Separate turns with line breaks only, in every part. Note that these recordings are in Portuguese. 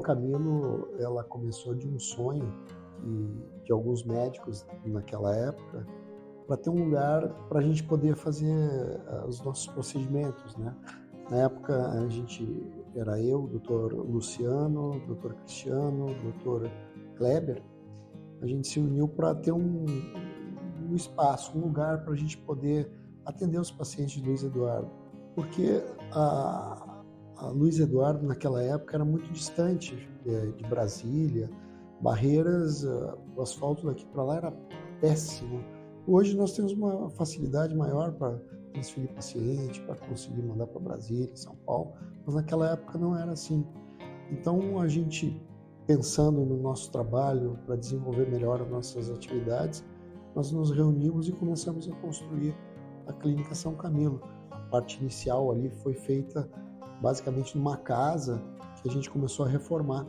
Camilo, ela começou de um sonho de alguns médicos naquela época, para ter um lugar para a gente poder fazer os nossos procedimentos, né? Na época, a gente era eu, o doutor Luciano, o doutor Cristiano, o doutor Kleber. A gente se uniu para ter um espaço, um lugar para a gente poder atender os pacientes de Luiz Eduardo. Porque a Luiz Eduardo, naquela época, era muito distante de Brasília. Barreiras, o asfalto daqui para lá era péssimo. Hoje nós temos uma facilidade maior para transferir paciente, para conseguir mandar para Brasília, São Paulo, mas naquela época não era assim. Então, a gente, pensando no nosso trabalho para desenvolver melhor as nossas atividades, nós nos reunimos e começamos a construir a Clínica São Camilo. A parte inicial ali foi feita basicamente numa casa que a gente começou a reformar.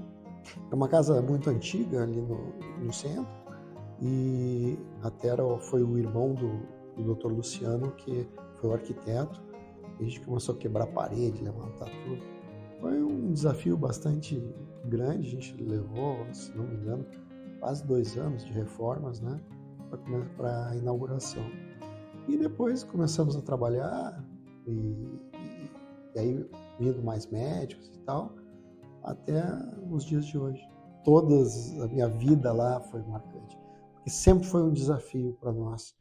É uma casa muito antiga ali no centro, e até foi o irmão do Dr. Luciano que foi o arquiteto. A gente começou a quebrar a parede, levantar tudo. Foi um desafio bastante grande. A gente levou, se não me engano, quase 2 anos de reformas, né, para a inauguração. E depois começamos a trabalhar e aí vindo mais médicos e tal, até os dias de hoje. A minha vida lá foi marcante, porque sempre foi um desafio para nós.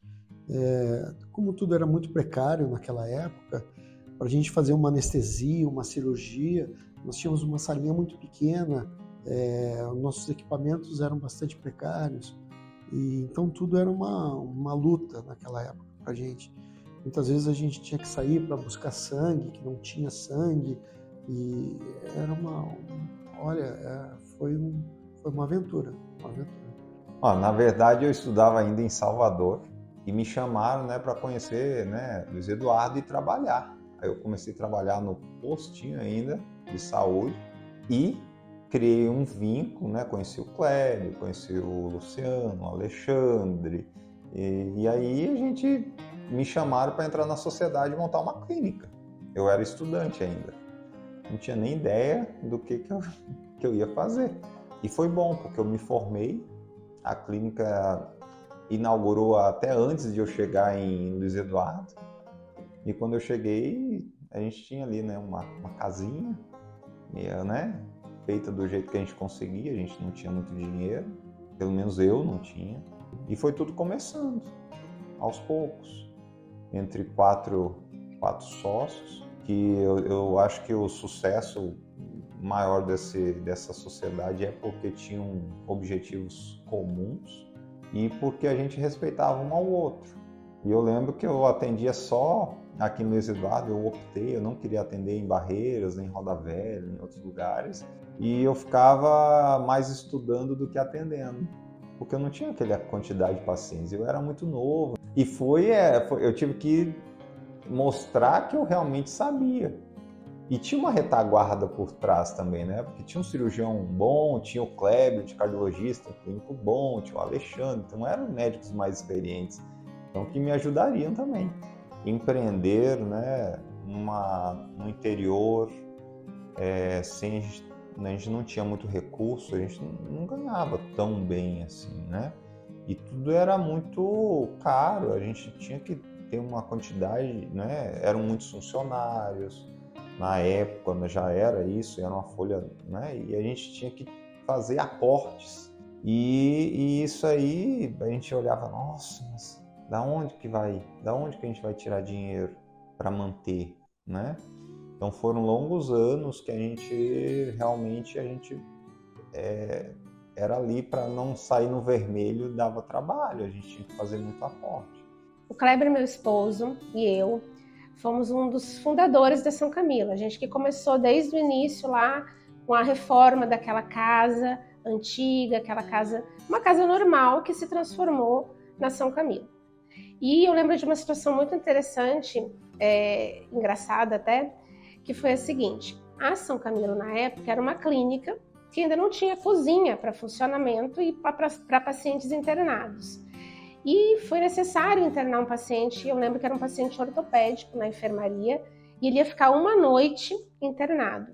Como tudo era muito precário naquela época, para a gente fazer uma anestesia, uma cirurgia, nós tínhamos uma salinha muito pequena, nossos equipamentos eram bastante precários, e então tudo era uma luta naquela época para a gente. Muitas vezes a gente tinha que sair para buscar sangue, que não tinha sangue, e era foi uma aventura, uma aventura.
Na verdade, eu estudava ainda em Salvador e me chamaram, né, para conhecer, né, Luiz Eduardo e trabalhar. Aí eu comecei a trabalhar no postinho ainda de saúde e criei um vínculo, né, conheci o Clébio, conheci o Luciano, o Alexandre, e aí me chamaram para entrar na sociedade e montar uma clínica. Eu era estudante ainda, não tinha nem ideia do que eu ia fazer. E foi bom, porque eu me formei, a clínica inaugurou até antes de eu chegar em Luiz Eduardo. E quando eu cheguei, a gente tinha ali, né, uma casinha, né, feita do jeito que a gente conseguia. A gente não tinha muito dinheiro, pelo menos eu não tinha. E foi tudo começando, aos poucos, entre quatro sócios, que eu acho que o sucesso maior dessa sociedade é porque tinham objetivos comuns e porque a gente respeitava um ao outro. E eu lembro que eu atendia só aqui no Luiz Eduardo, eu não queria atender em Barreiras, nem em Roda Velha, em outros lugares, e eu ficava mais estudando do que atendendo, porque eu não tinha aquela quantidade de pacientes, eu era muito novo. E eu tive que mostrar que eu realmente sabia. E tinha uma retaguarda por trás também, né? Porque tinha um cirurgião bom, tinha o Kleber, de cardiologista, um clínico bom, tinha o Alexandre, então eram médicos mais experientes, então que me ajudariam também. Empreender, né, no interior, a gente não tinha muito recurso, a gente não ganhava tão bem assim, né? E tudo era muito caro, a gente tinha que ter uma quantidade, né? Eram muitos funcionários. Na época já era isso, era uma folha, né? E a gente tinha que fazer aportes. E isso aí a gente olhava, nossa, mas da onde que a gente vai tirar dinheiro para manter, né? Então foram longos anos que a gente era ali para não sair no vermelho, dava trabalho, a gente tinha que fazer muito aporte.
O Kleber, meu esposo, e eu fomos um dos fundadores da São Camilo. A gente que começou desde o início lá com a reforma daquela casa antiga, uma casa normal que se transformou na São Camilo. E eu lembro de uma situação muito interessante, engraçada até, que foi a seguinte: a São Camilo na época era uma clínica que ainda não tinha cozinha para funcionamento e para pacientes internados. E foi necessário internar um paciente, eu lembro que era um paciente ortopédico na enfermaria, e ele ia ficar uma noite internado.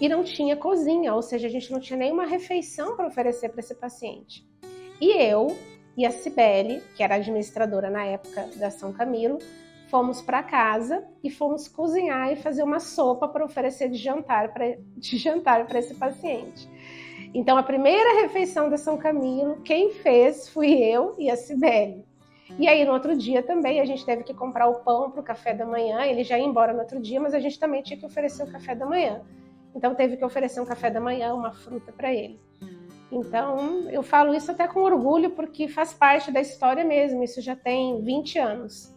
e não tinha cozinha, ou seja, a gente não tinha nenhuma refeição para oferecer para esse paciente. E eu e a Cibele, que era administradora na época da São Camilo, fomos para casa e fomos cozinhar e fazer uma sopa para oferecer de jantar para esse paciente. Então, a primeira refeição da São Camilo, quem fez fui eu e a Cibele. E aí, no outro dia também, a gente teve que comprar o pão para o café da manhã. Ele já ia embora no outro dia, mas a gente também tinha que oferecer o café da manhã. Então, teve que oferecer um café da manhã, uma fruta para ele. Então, eu falo isso até com orgulho, porque faz parte da história mesmo. Isso já tem 20 anos.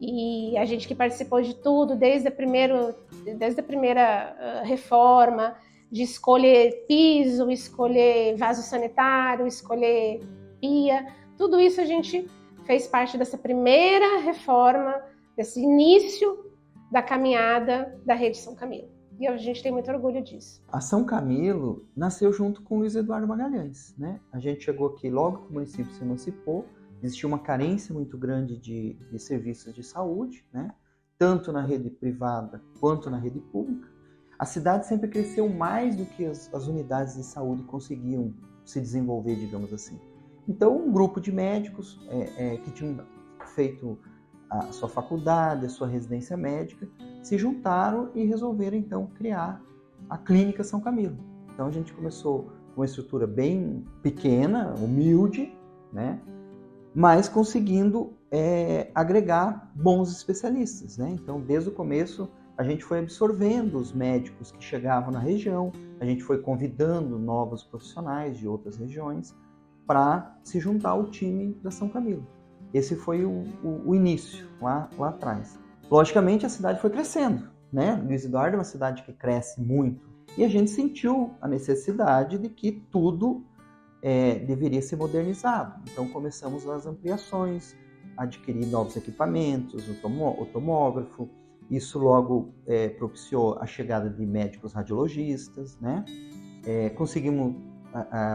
E a gente que participou de tudo, desde a primeira reforma, de escolher piso, escolher vaso sanitário, escolher pia, tudo isso a gente fez parte dessa primeira reforma, desse início da caminhada da Rede São Camilo. E a gente tem muito orgulho disso.
A São Camilo nasceu junto com o Luiz Eduardo Magalhães, né? A gente chegou aqui logo que o município se emancipou, existia uma carência muito grande de serviços de saúde, né? Tanto na rede privada quanto na rede pública. A cidade sempre cresceu mais do que as unidades de saúde conseguiam se desenvolver, digamos assim. Então, um grupo de médicos que tinham feito a sua faculdade, a sua residência médica, se juntaram e resolveram, então, criar a Clínica São Camilo. Então, a gente começou com uma estrutura bem pequena, humilde, né? Mas conseguindo agregar bons especialistas, né? Então, desde o começo, a gente foi absorvendo os médicos que chegavam na região, a gente foi convidando novos profissionais de outras regiões para se juntar ao time da São Camilo. Esse foi o início, lá atrás. Logicamente, a cidade foi crescendo, né? Luiz Eduardo é uma cidade que cresce muito. E a gente sentiu a necessidade de que tudo deveria ser modernizado. Então, começamos as ampliações, adquirir novos equipamentos, o tomógrafo. Isso logo propiciou a chegada de médicos radiologistas, né? Conseguimos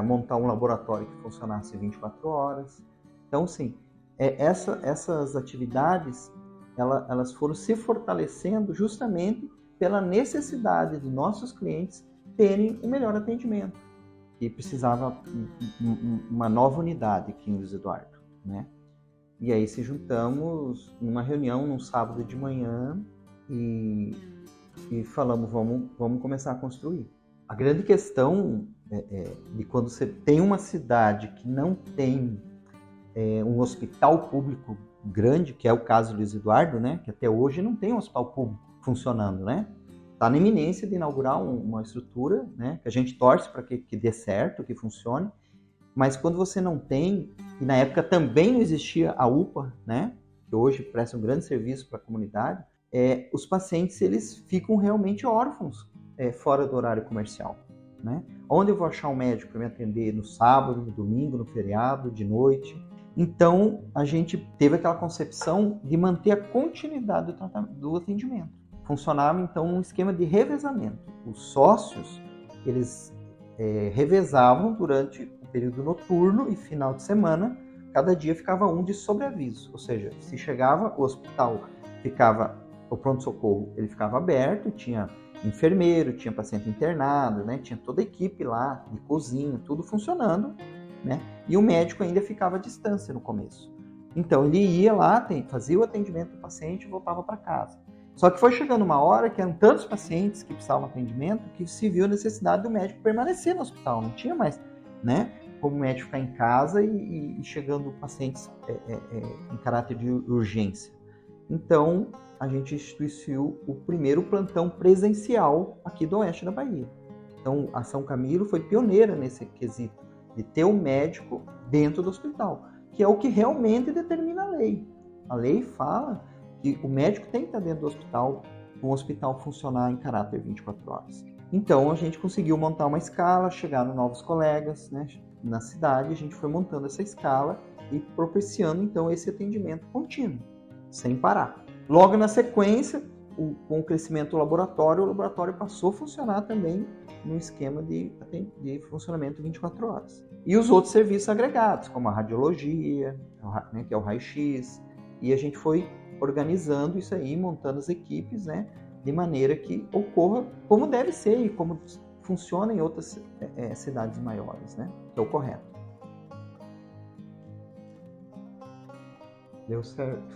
montar um laboratório que funcionasse 24 horas. Então, sim, essas atividades elas foram se fortalecendo justamente pela necessidade de nossos clientes terem um melhor atendimento. E precisava uma nova unidade aqui em Luiz Eduardo, né? E aí se juntamos numa reunião num sábado de manhã e falamos, vamos começar a construir. A grande questão de quando você tem uma cidade que não tem um hospital público grande, que é o caso do Luiz Eduardo, né? Que até hoje não tem um hospital público funcionando, né? Está na iminência de inaugurar uma estrutura, né? Que a gente torce para que dê certo, que funcione. Mas quando você não tem, e na época também não existia a UPA, né? Que hoje presta um grande serviço para a comunidade, os pacientes eles ficam realmente órfãos fora do horário comercial, né? Onde eu vou achar um médico para me atender no sábado, no domingo, no feriado, de noite? Então, a gente teve aquela concepção de manter a continuidade do atendimento. Funcionava, então, um esquema de revezamento. Os sócios, eles revezavam durante o período noturno e final de semana. Cada dia ficava um de sobreaviso. Ou seja, se chegava, o hospital ficava, o pronto-socorro, ele ficava aberto, tinha enfermeiro, tinha paciente internado, né? Tinha toda a equipe lá, de cozinha, tudo funcionando, né? E o médico ainda ficava à distância no começo. Então, ele ia lá, fazia o atendimento do paciente e voltava para casa. Só que foi chegando uma hora que eram tantos pacientes que precisavam de atendimento que se viu a necessidade do médico permanecer no hospital. Não tinha mais, né, como o médico ficar em casa e chegando pacientes em caráter de urgência. Então, a gente instituiu o primeiro plantão presencial aqui do oeste da Bahia. Então, a São Camilo foi pioneira nesse quesito de ter um médico dentro do hospital, que é o que realmente determina a lei. A lei fala que o médico tem que estar dentro do hospital, um hospital funcionar em caráter 24 horas. Então, a gente conseguiu montar uma escala, chegaram novos colegas, né, na cidade, a gente foi montando essa escala e propiciando, então, esse atendimento contínuo, sem parar. Logo na sequência, com o crescimento do laboratório, o laboratório passou a funcionar também no esquema de funcionamento 24 horas. E os outros serviços agregados, como a radiologia, né, que é o raio-x, e a gente foi organizando isso aí, montando as equipes, né, de maneira que ocorra como deve ser e como funciona em outras cidades maiores, né? Que é o correto. Deu certo.